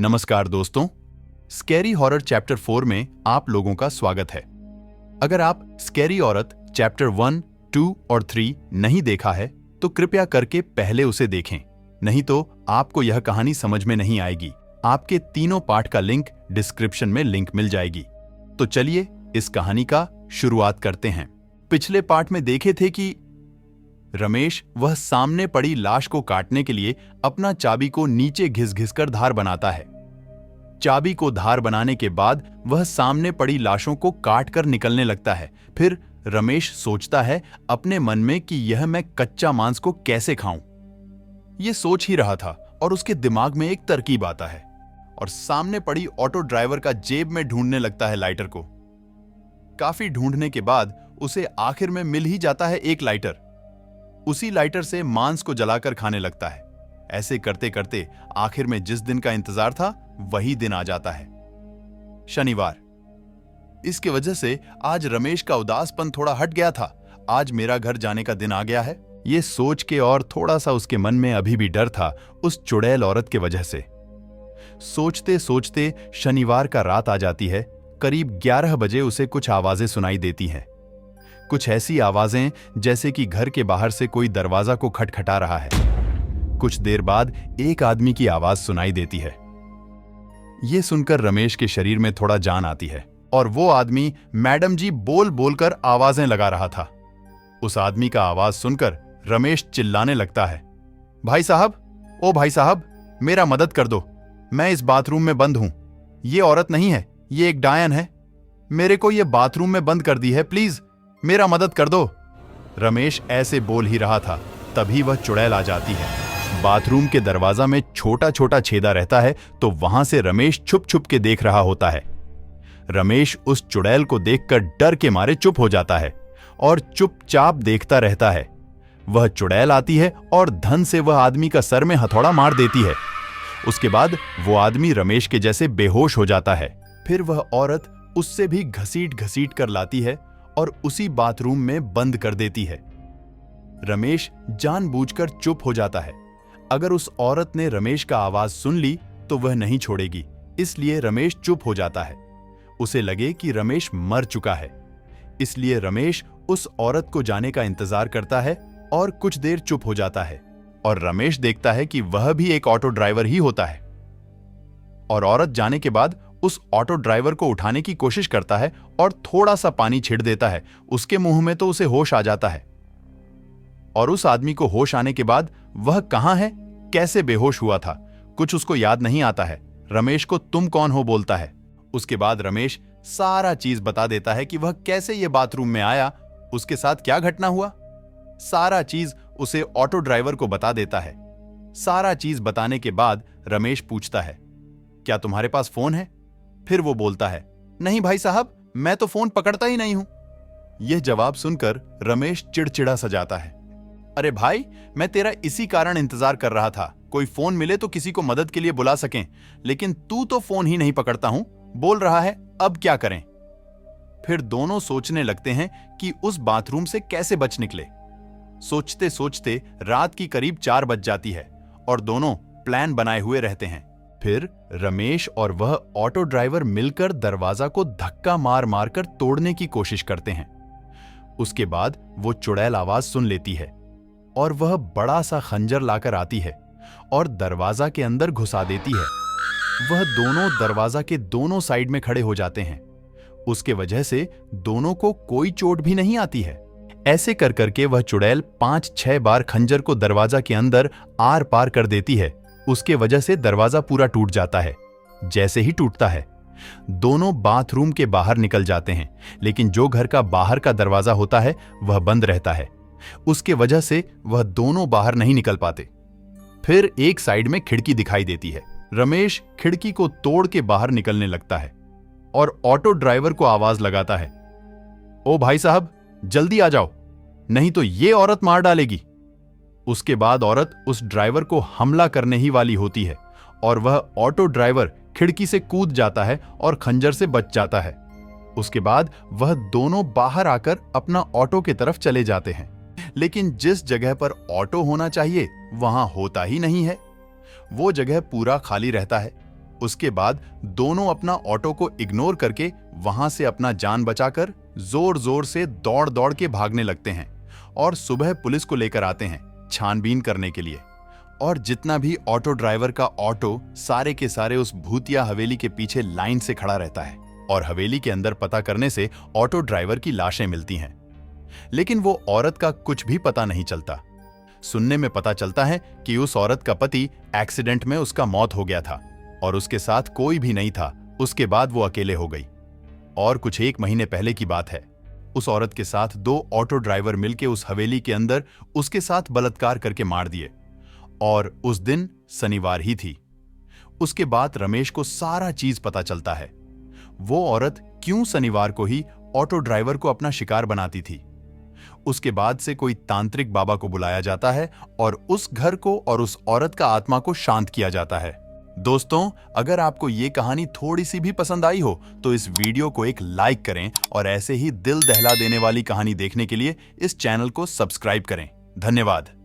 नमस्कार दोस्तों, scary horror chapter 4 में आप लोगों का स्वागत है। अगर आप स्कैरी औरत चैप्टर 1, 2 और 3 नहीं देखा है तो कृपया करके पहले उसे देखें, नहीं तो आपको यह कहानी समझ में नहीं आएगी। आपके तीनों पार्ट का लिंक डिस्क्रिप्शन में लिंक मिल जाएगी। तो चलिए इस कहानी का शुरुआत करते हैं। पिछले पार्ट में देखे थे कि रमेश वह सामने पड़ी लाश को काटने के लिए अपना चाबी को नीचे घिस घिस कर धार बनाता है। चाबी को धार बनाने के बाद वह सामने पड़ी लाशों को काट कर निकलने लगता है। फिर रमेश सोचता है अपने मन में कि यह मैं कच्चा मांस को कैसे खाऊं। यह सोच ही रहा था और उसके दिमाग में एक तरकीब आता है और सामने पड़ी ऑटो ड्राइवर का जेब में ढूंढने लगता है लाइटर को। काफी ढूंढने के बाद उसे आखिर में मिल ही जाता है एक लाइटर। उसी लाइटर से मांस को जलाकर खाने लगता है। ऐसे करते करते आखिर में जिस दिन का इंतजार था वही दिन आ जाता है, शनिवार। इसके वजह से आज रमेश का उदासपन थोड़ा हट गया था। आज मेरा घर जाने का दिन आ गया है, ये सोच के, और थोड़ा सा उसके मन में अभी भी डर था उस चुड़ैल औरत के वजह से। सोचते सोचते शनिवार का रात आ जाती है। करीब 11 बजे उसे कुछ आवाजें सुनाई देती हैं। कुछ ऐसी आवाजें जैसे कि घर के बाहर से कोई दरवाजा को खटखटा रहा है। कुछ देर बाद एक आदमी की आवाज सुनाई देती है। यह सुनकर रमेश के शरीर में थोड़ा जान आती है और वो आदमी मैडम जी बोल बोलकर आवाजें लगा रहा था। उस आदमी का आवाज सुनकर रमेश चिल्लाने लगता है, भाई साहब, ओ भाई साहब, मेरा मदद कर दो। मैं इस बाथरूम में बंद हूं। ये औरत नहीं है, ये एक डायन है। मेरे को ये बाथरूम में बंद कर दी है, प्लीज मेरा मदद कर दो। रमेश ऐसे बोल ही रहा था, तभी वह चुड़ैल आ जाती है। बाथरूम के दरवाजा में छोटा छोटा छेदा रहता है, तो वहां से रमेश छुप छुप के देख रहा होता है। रमेश उस चुड़ैल को देखकर डर के मारे चुप हो जाता है और चुपचाप देखता रहता है। वह चुड़ैल आती है और धन से वह आदमी का सर में हथौड़ा मार देती है। उसके बाद वो आदमी रमेश के जैसे बेहोश हो जाता है। फिर वह औरत उससे भी घसीट घसीट कर लाती है और उसी बाथरूम में बंद कर देती है। रमेश जानबूझकर चुप हो जाता है। अगर उस औरत ने रमेश का आवाज सुन ली तो वह नहीं छोड़ेगी, इसलिए रमेश चुप हो जाता है। उसे लगे कि रमेश मर चुका है, इसलिए रमेश उस औरत को जाने का इंतजार करता है और कुछ देर चुप हो जाता है। और रमेश देखता है कि वह भी एक ऑटो ड्राइवर ही होता है। और औरत जाने के बाद उस ऑटो ड्राइवर को उठाने की कोशिश करता है और थोड़ा सा पानी छिड़ देता है उसके मुंह में, तो उसे होश आ जाता है। और उस आदमी को होश आने के बाद वह कहां है, कैसे बेहोश हुआ था, कुछ उसको याद नहीं आता है। रमेश को तुम कौन हो बोलता है। उसके बाद रमेश सारा चीज बता देता है कि वह कैसे ये बाथरूम में आया, उसके साथ क्या घटना हुआ। सारा चीज उसे ऑटो ड्राइवर को बता देता है। सारा चीज बताने के बाद रमेश पूछता है, क्या तुम्हारे पास फोन है? फिर वो बोलता है, नहीं भाई साहब, मैं तो फोन पकड़ता ही नहीं हूं। यह जवाब सुनकर रमेश चिड़चिड़ा सा जाता है। अरे भाई, मैं तेरा इसी कारण इंतजार कर रहा था, कोई फोन मिले तो किसी को मदद के लिए बुला सकें, लेकिन तू तो फोन ही नहीं पकड़ता हूं, बोल रहा है, अब क्या करें। फिर दोनों सोचने लगते हैं कि उस बाथरूम से कैसे बच निकले। सोचते सोचते रात की करीब 4 बज जाती है और दोनों प्लान बनाए हुए रहते हैं। फिर रमेश और वह ऑटो ड्राइवर मिलकर दरवाजा को धक्का मार मार कर तोड़ने की कोशिश करते हैं। उसके बाद वो चुड़ैल आवाज सुन लेती है और वह बड़ा सा खंजर लाकर आती है और दरवाजा के अंदर घुसा देती है। वह दोनों दरवाजा के दोनों साइड में खड़े हो जाते हैं। उसके वजह से दोनों को कोई चोट भी नहीं आती है। ऐसे कर करके वह चुड़ैल 5-6 बार खंजर को दरवाजा के अंदर आर पार कर देती है। उसके वजह से दरवाजा पूरा टूट जाता है। जैसे ही टूटता है, दोनों बाथरूम के बाहर निकल जाते हैं, लेकिन जो घर का बाहर का दरवाजा होता है वह बंद रहता है। उसके वजह से वह दोनों बाहर नहीं निकल पाते। फिर एक साइड में खिड़की दिखाई देती है। रमेश खिड़की को तोड़ के बाहर निकलने लगता है और ऑटो ड्राइवर को आवाज लगाता है, ओ भाई साहब, जल्दी आ जाओ, नहीं तो ये औरत मार डालेगी। उसके बाद औरत उस ड्राइवर को हमला करने ही वाली होती है और वह ऑटो ड्राइवर खिड़की से कूद जाता है और खंजर से बच जाता है। उसके बाद वह दोनों बाहर आकर अपना ऑटो की तरफ चले जाते हैं, लेकिन जिस जगह पर ऑटो होना चाहिए वहां होता ही नहीं है। वो जगह पूरा खाली रहता है। उसके बाद दोनों अपना ऑटो को इग्नोर करके वहां से अपना जान बचाकर जोर जोर से दौड़ दौड़ के भागने लगते हैं और सुबह पुलिस को लेकर आते हैं छानबीन करने के लिए। और जितना भी ऑटो ड्राइवर का ऑटो सारे के सारे उस भूतिया हवेली के पीछे लाइन से खड़ा रहता है और हवेली के अंदर पता करने से ऑटो ड्राइवर की लाशें मिलती हैं। लेकिन वो औरत का कुछ भी पता नहीं चलता। सुनने में पता चलता है कि उस औरत का पति एक्सीडेंट में उसका मौत हो गया था और उसके साथ कोई भी नहीं था। उसके बाद वो अकेले हो गई। और कुछ 1 महीने पहले की बात है, उस औरत के साथ 2 ऑटो ड्राइवर मिलकर उस हवेली के अंदर उसके साथ बलात्कार करके मार दिए। और उस दिन शनिवार ही थी। उसके बाद रमेश को सारा चीज पता चलता है। वो औरत क्यों शनिवार को ही ऑटो ड्राइवर को अपना शिकार बनाती थी। उसके बाद से कोई तांत्रिक बाबा को बुलाया जाता है और उस घर को और उस औरत का आत्मा को शांत किया जाता है। दोस्तों, अगर आपको ये कहानी थोड़ी सी भी पसंद आई हो तो इस वीडियो को एक लाइक करें और ऐसे ही दिल दहला देने वाली कहानी देखने के लिए इस चैनल को सब्सक्राइब करें। धन्यवाद।